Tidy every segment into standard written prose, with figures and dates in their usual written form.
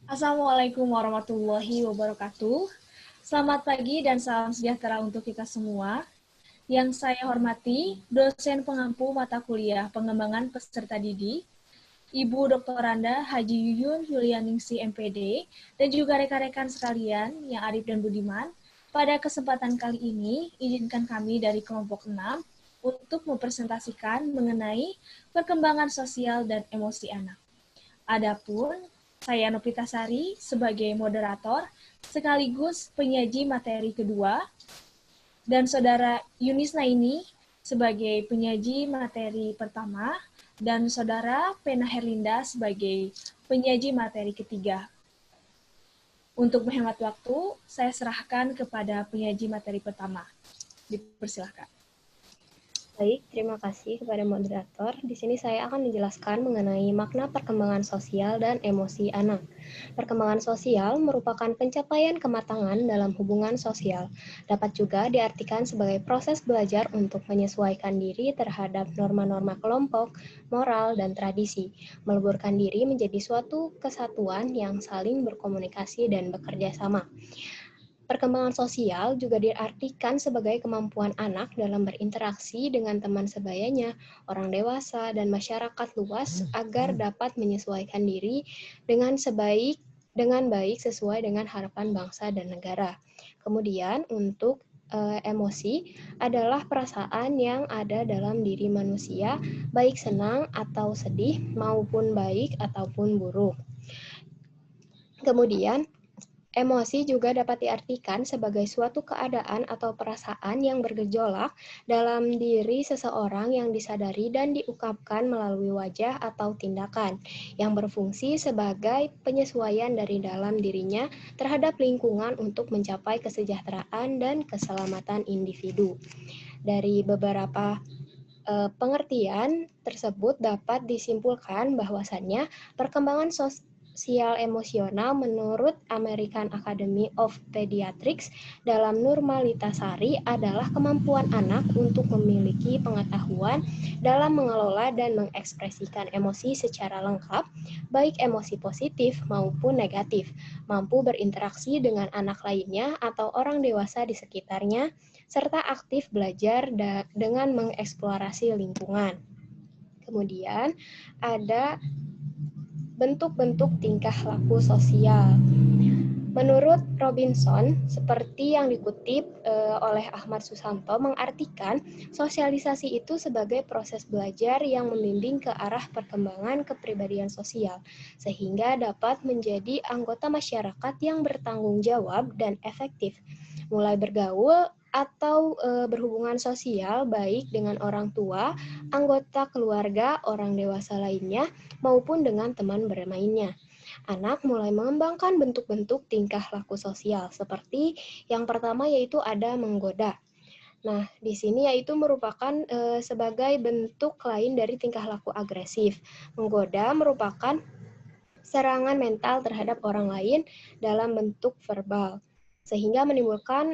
Assalamualaikum warahmatullahi wabarakatuh. Selamat pagi dan salam sejahtera untuk kita semua. Yang saya hormati, dosen pengampu mata kuliah pengembangan peserta didik, Ibu Dr. Randa Haji Yuyun Yulianingsi MPD, dan juga rekan-rekan sekalian yang Arif dan Budiman. Pada kesempatan kali ini, izinkan kami dari kelompok 6 untuk mempresentasikan mengenai perkembangan sosial dan emosi anak. Adapun saya Novita Sari sebagai moderator sekaligus penyaji materi kedua dan saudara Yunis Naini sebagai penyaji materi pertama dan saudara Pena Herlinda sebagai penyaji materi ketiga. Untuk menghemat waktu, saya serahkan kepada penyaji materi pertama. Dipersilakan. Baik, terima kasih kepada moderator. Di sini saya akan menjelaskan mengenai makna perkembangan sosial dan emosi anak. Perkembangan sosial merupakan pencapaian kematangan dalam hubungan sosial. Dapat juga diartikan sebagai proses belajar untuk menyesuaikan diri terhadap norma-norma kelompok, moral, dan tradisi, meleburkan diri menjadi suatu kesatuan yang saling berkomunikasi dan bekerja sama. Perkembangan sosial juga diartikan sebagai kemampuan anak dalam berinteraksi dengan teman sebayanya, orang dewasa, dan masyarakat luas agar dapat menyesuaikan diri dengan baik sesuai dengan harapan bangsa dan negara. Kemudian untuk emosi adalah perasaan yang ada dalam diri manusia, baik senang atau sedih maupun baik ataupun buruk. Kemudian emosi juga dapat diartikan sebagai suatu keadaan atau perasaan yang bergejolak dalam diri seseorang yang disadari dan diungkapkan melalui wajah atau tindakan, yang berfungsi sebagai penyesuaian dari dalam dirinya terhadap lingkungan untuk mencapai kesejahteraan dan keselamatan individu. Dari beberapa pengertian tersebut dapat disimpulkan bahwasannya perkembangan sosial emosional menurut American Academy of Pediatrics dalam Nurmalitasari adalah kemampuan anak untuk memiliki pengetahuan dalam mengelola dan mengekspresikan emosi secara lengkap, baik emosi positif maupun negatif, mampu berinteraksi dengan anak lainnya atau orang dewasa di sekitarnya, serta aktif belajar dengan mengeksplorasi lingkungan. Kemudian ada bentuk-bentuk tingkah laku sosial. Menurut Robinson, seperti yang dikutip oleh Ahmad Susanto, mengartikan sosialisasi itu sebagai proses belajar yang membimbing ke arah perkembangan kepribadian sosial, sehingga dapat menjadi anggota masyarakat yang bertanggung jawab dan efektif, mulai bergaul atau berhubungan sosial baik dengan orang tua, anggota keluarga, orang dewasa lainnya, maupun dengan teman bermainnya. Anak mulai mengembangkan bentuk-bentuk tingkah laku sosial, seperti yang pertama yaitu ada menggoda. Nah, di sini yaitu merupakan sebagai bentuk lain dari tingkah laku agresif. Menggoda merupakan serangan mental terhadap orang lain dalam bentuk verbal, sehingga menimbulkan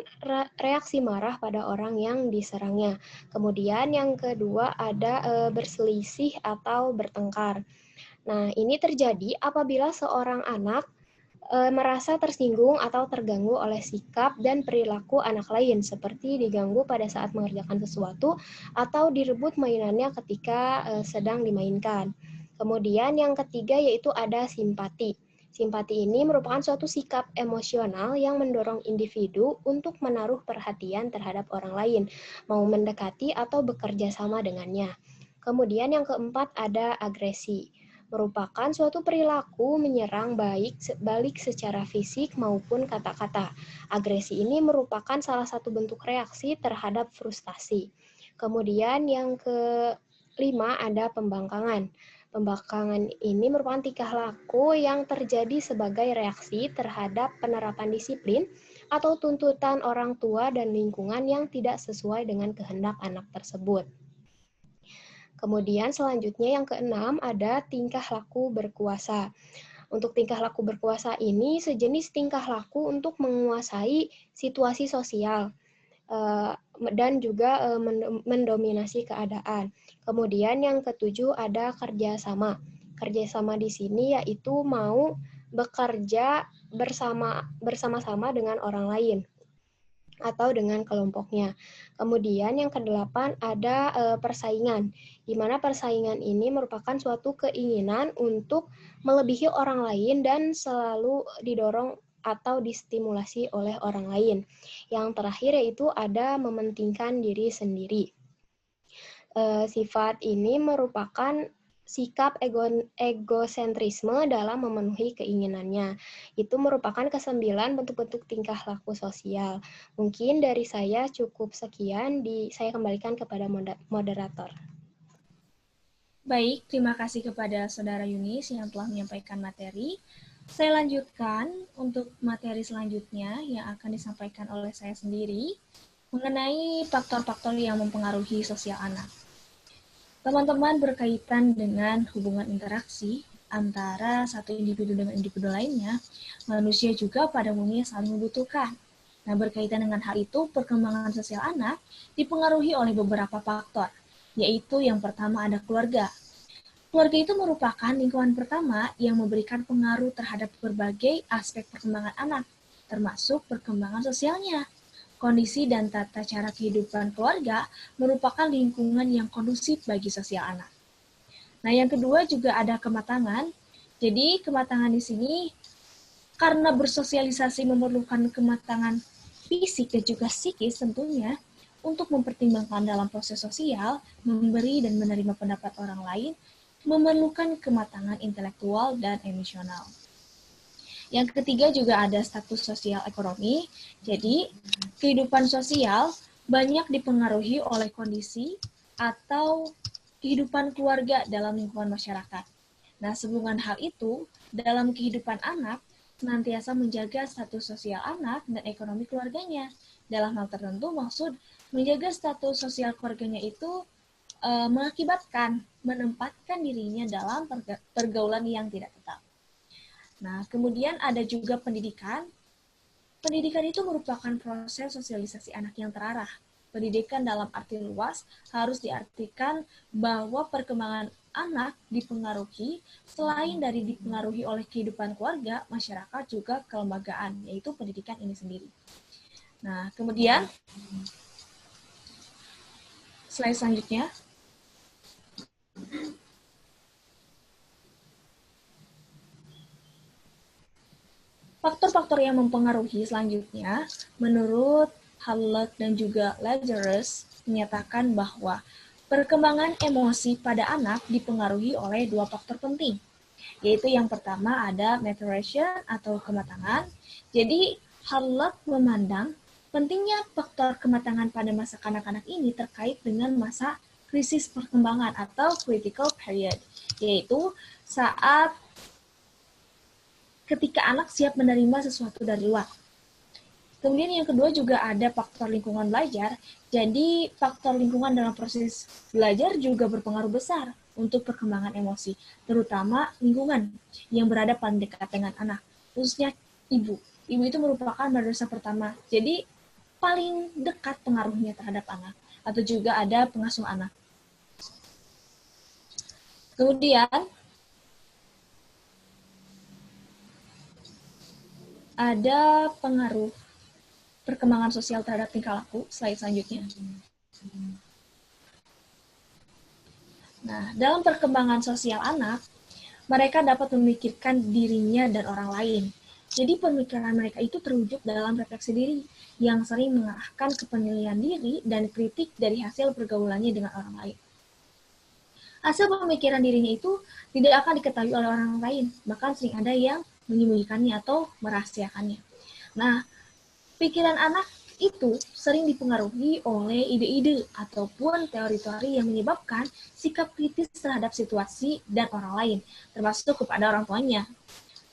reaksi marah pada orang yang diserangnya. Kemudian yang kedua ada berselisih atau bertengkar. Nah, ini terjadi apabila seorang anak merasa tersinggung atau terganggu oleh sikap dan perilaku anak lain, seperti diganggu pada saat mengerjakan sesuatu atau direbut mainannya ketika sedang dimainkan. Kemudian yang ketiga yaitu ada simpati. Simpati ini merupakan suatu sikap emosional yang mendorong individu untuk menaruh perhatian terhadap orang lain, mau mendekati atau bekerja sama dengannya. Kemudian yang keempat ada agresi, merupakan suatu perilaku menyerang balik secara fisik maupun kata-kata. Agresi ini merupakan salah satu bentuk reaksi terhadap frustasi. Kemudian yang kelima ada pembangkangan. Pembangkangan ini merupakan tingkah laku yang terjadi sebagai reaksi terhadap penerapan disiplin atau tuntutan orang tua dan lingkungan yang tidak sesuai dengan kehendak anak tersebut. Kemudian selanjutnya yang keenam ada tingkah laku berkuasa. Untuk tingkah laku berkuasa ini sejenis tingkah laku untuk menguasai situasi sosial dan juga mendominasi keadaan. Kemudian yang ketujuh ada kerjasama. Kerjasama di sini yaitu mau bekerja bersama-sama dengan orang lain atau dengan kelompoknya. Kemudian yang kedelapan ada persaingan, di mana persaingan ini merupakan suatu keinginan untuk melebihi orang lain dan selalu didorong atau distimulasi oleh orang lain. Yang terakhir yaitu ada mementingkan diri sendiri. Sifat ini merupakan sikap egosentrisme dalam memenuhi keinginannya. Itu merupakan ke-9 bentuk-bentuk tingkah laku sosial. Mungkin dari saya cukup sekian, saya kembalikan kepada moderator. Baik, terima kasih kepada Saudara Yunis yang telah menyampaikan materi. Saya lanjutkan untuk materi selanjutnya yang akan disampaikan oleh saya sendiri mengenai faktor-faktor yang mempengaruhi sosial anak. Teman-teman, berkaitan dengan hubungan interaksi antara satu individu dengan individu lainnya, manusia juga pada umumnya saling membutuhkan. Nah, berkaitan dengan hal itu, perkembangan sosial anak dipengaruhi oleh beberapa faktor, yaitu yang pertama ada keluarga. Keluarga itu merupakan lingkungan pertama yang memberikan pengaruh terhadap berbagai aspek perkembangan anak, termasuk perkembangan sosialnya. Kondisi dan tata cara kehidupan keluarga merupakan lingkungan yang kondusif bagi sosial anak. Nah, yang kedua juga ada kematangan. Jadi, kematangan di sini karena bersosialisasi memerlukan kematangan fisik dan juga psikis tentunya untuk mempertimbangkan dalam proses sosial, memberi dan menerima pendapat orang lain, memerlukan kematangan intelektual dan emosional. Yang ketiga juga ada status sosial ekonomi. Jadi, kehidupan sosial banyak dipengaruhi oleh kondisi atau kehidupan keluarga dalam lingkungan masyarakat. Nah, sehubungan hal itu, dalam kehidupan anak, senantiasa menjaga status sosial anak dan ekonomi keluarganya. Dalam hal tertentu, maksud menjaga status sosial keluarganya itu mengakibatkan menempatkan dirinya dalam pergaulan yang tidak tetap. Nah, kemudian ada juga pendidikan. Pendidikan itu merupakan proses sosialisasi anak yang terarah. Pendidikan dalam arti luas harus diartikan bahwa perkembangan anak dipengaruhi, selain dari dipengaruhi oleh kehidupan keluarga, masyarakat juga kelembagaan, yaitu pendidikan ini sendiri. Nah, kemudian, slide selanjutnya. Faktor-faktor yang mempengaruhi selanjutnya, menurut Halleck dan juga Lazarus, menyatakan bahwa perkembangan emosi pada anak dipengaruhi oleh 2 faktor penting, yaitu yang pertama ada maturation atau kematangan. Jadi, Halleck memandang pentingnya faktor kematangan pada masa kanak-kanak ini terkait dengan masa krisis perkembangan atau critical period, yaitu saat ketika anak siap menerima sesuatu dari luar. Kemudian yang kedua juga ada faktor lingkungan belajar. Jadi faktor lingkungan dalam proses belajar juga berpengaruh besar untuk perkembangan emosi, terutama lingkungan yang berada paling dekat dengan anak, khususnya ibu. Ibu itu merupakan madrasah pertama, jadi paling dekat pengaruhnya terhadap anak, atau juga ada pengasuh anak. Kemudian ada pengaruh perkembangan sosial terhadap tingkah laku, slide selanjutnya. Nah, dalam perkembangan sosial anak, mereka dapat memikirkan dirinya dan orang lain. Jadi pemikiran mereka itu terwujud dalam refleksi diri, yang sering mengarahkan ke penilaian diri dan kritik dari hasil pergaulannya dengan orang lain. Hasil pemikiran dirinya itu tidak akan diketahui oleh orang lain, bahkan sering ada yang menyembunyikannya atau merahasiakannya. Nah, pikiran anak itu sering dipengaruhi oleh ide-ide ataupun teori-teori yang menyebabkan sikap kritis terhadap situasi dan orang lain, termasuk kepada orang tuanya.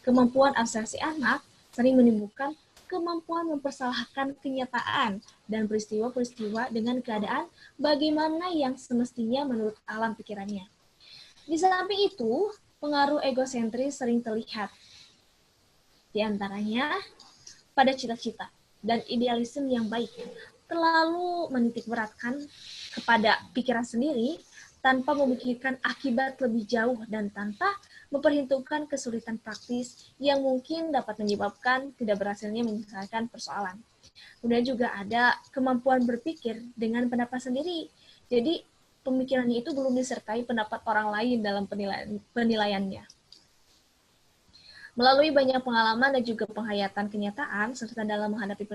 Kemampuan abstraksi anak sering menimbulkan kemampuan mempersalahkan kenyataan dan peristiwa-peristiwa dengan keadaan bagaimana yang semestinya menurut alam pikirannya. Di samping itu, pengaruh egosentris sering terlihat. Di antaranya pada cita-cita dan idealisme yang baik, terlalu menitik beratkan kepada pikiran sendiri tanpa memikirkan akibat lebih jauh dan tanpa memperhitungkan kesulitan praktis yang mungkin dapat menyebabkan tidak berhasilnya menyelesaikan persoalan. Kemudian juga ada kemampuan berpikir dengan pendapat sendiri. Jadi pemikirannya itu belum disertai pendapat orang lain dalam penilaiannya. Melalui banyak pengalaman dan juga penghayatan kenyataan, serta dalam menghadapi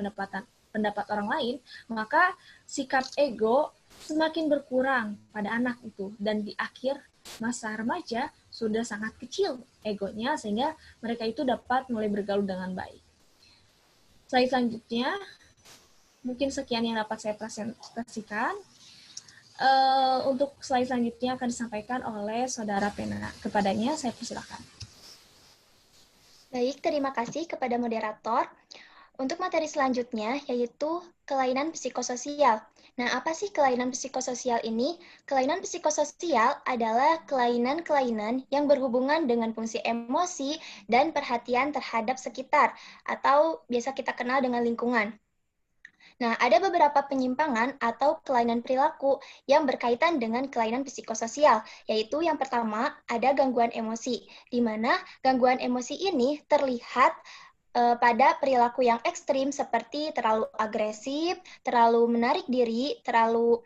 pendapat orang lain, maka sikap ego semakin berkurang pada anak itu. Dan di akhir masa remaja sudah sangat kecil egonya, sehingga mereka itu dapat mulai bergaul dengan baik. Slide selanjutnya, mungkin sekian yang dapat saya presentasikan. Untuk slide selanjutnya akan disampaikan oleh Saudara Pena. Kepadanya saya persilakan. Baik, terima kasih kepada moderator. Untuk materi selanjutnya, yaitu kelainan psikososial. Nah, apa sih kelainan psikososial ini? Kelainan psikososial adalah kelainan-kelainan yang berhubungan dengan fungsi emosi dan perhatian terhadap sekitar, atau biasa kita kenal dengan lingkungan. Nah, ada beberapa penyimpangan atau kelainan perilaku yang berkaitan dengan kelainan psikososial, yaitu yang pertama ada gangguan emosi, di mana gangguan emosi ini terlihat pada perilaku yang ekstrim seperti terlalu agresif, terlalu menarik diri, terlalu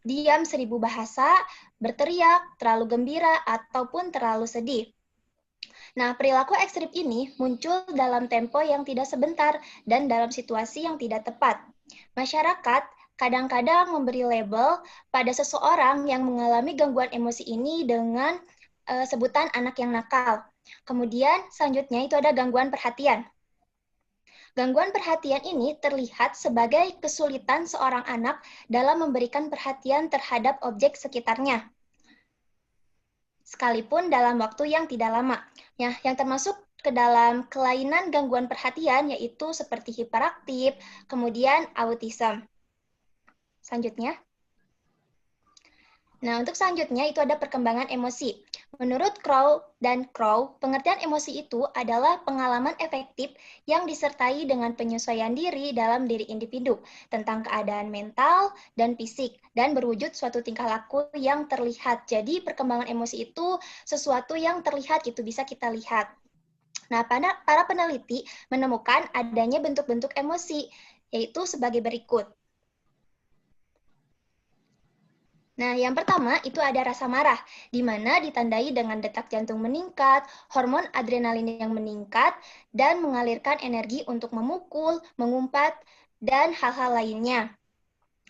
diam 1000 bahasa, berteriak, terlalu gembira, ataupun terlalu sedih. Nah, perilaku ekstrim ini muncul dalam tempo yang tidak sebentar dan dalam situasi yang tidak tepat. Masyarakat kadang-kadang memberi label pada seseorang yang mengalami gangguan emosi ini dengan sebutan anak yang nakal. Kemudian selanjutnya itu ada gangguan perhatian. Gangguan perhatian ini terlihat sebagai kesulitan seorang anak dalam memberikan perhatian terhadap objek sekitarnya, sekalipun dalam waktu yang tidak lama. Ya, yang termasuk ke dalam kelainan gangguan perhatian yaitu seperti hiperaktif, kemudian autism. Selanjutnya. Nah, untuk selanjutnya itu ada perkembangan emosi. Menurut Crow dan Crow, pengertian emosi itu adalah pengalaman efektif yang disertai dengan penyesuaian diri dalam diri individu tentang keadaan mental dan fisik dan berwujud suatu tingkah laku yang terlihat. Jadi perkembangan emosi itu sesuatu yang terlihat gitu, bisa kita lihat. Nah, para peneliti menemukan adanya bentuk-bentuk emosi, yaitu sebagai berikut. Nah, yang pertama itu ada rasa marah, di mana ditandai dengan detak jantung meningkat, hormon adrenalin yang meningkat, dan mengalirkan energi untuk memukul, mengumpat, dan hal-hal lainnya.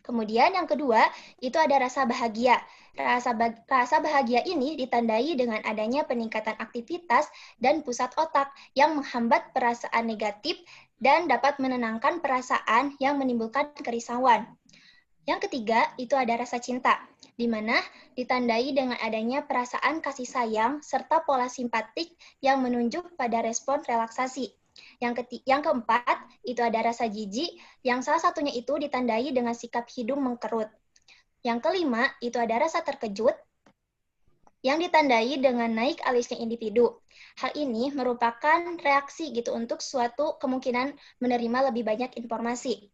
Kemudian yang kedua, itu ada rasa bahagia. Rasa bahagia ini ditandai dengan adanya peningkatan aktivitas dan pusat otak yang menghambat perasaan negatif dan dapat menenangkan perasaan yang menimbulkan kerisauan. Yang ketiga, itu ada rasa cinta, di mana ditandai dengan adanya perasaan kasih sayang serta pola simpatik yang menunjuk pada respon relaksasi. Yang keempat, itu ada rasa jijik, yang salah satunya itu ditandai dengan sikap hidung mengkerut. Yang kelima, itu ada rasa terkejut, yang ditandai dengan naik alisnya individu. Hal ini merupakan reaksi gitu untuk suatu kemungkinan menerima lebih banyak informasi.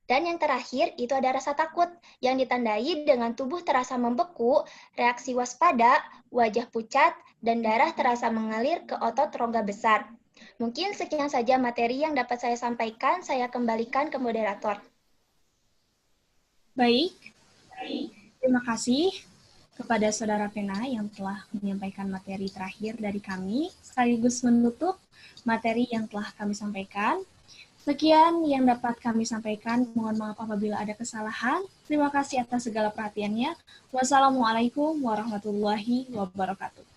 Dan yang terakhir, itu ada rasa takut, yang ditandai dengan tubuh terasa membeku, reaksi waspada, wajah pucat, dan darah terasa mengalir ke otot rongga besar. Mungkin sekian saja materi yang dapat saya sampaikan, saya kembalikan ke moderator. Baik, terima kasih kepada Saudara Pena yang telah menyampaikan materi terakhir dari kami, sekaligus menutup materi yang telah kami sampaikan. Sekian yang dapat kami sampaikan. Mohon maaf apabila ada kesalahan. Terima kasih atas segala perhatiannya. Wassalamualaikum warahmatullahi wabarakatuh.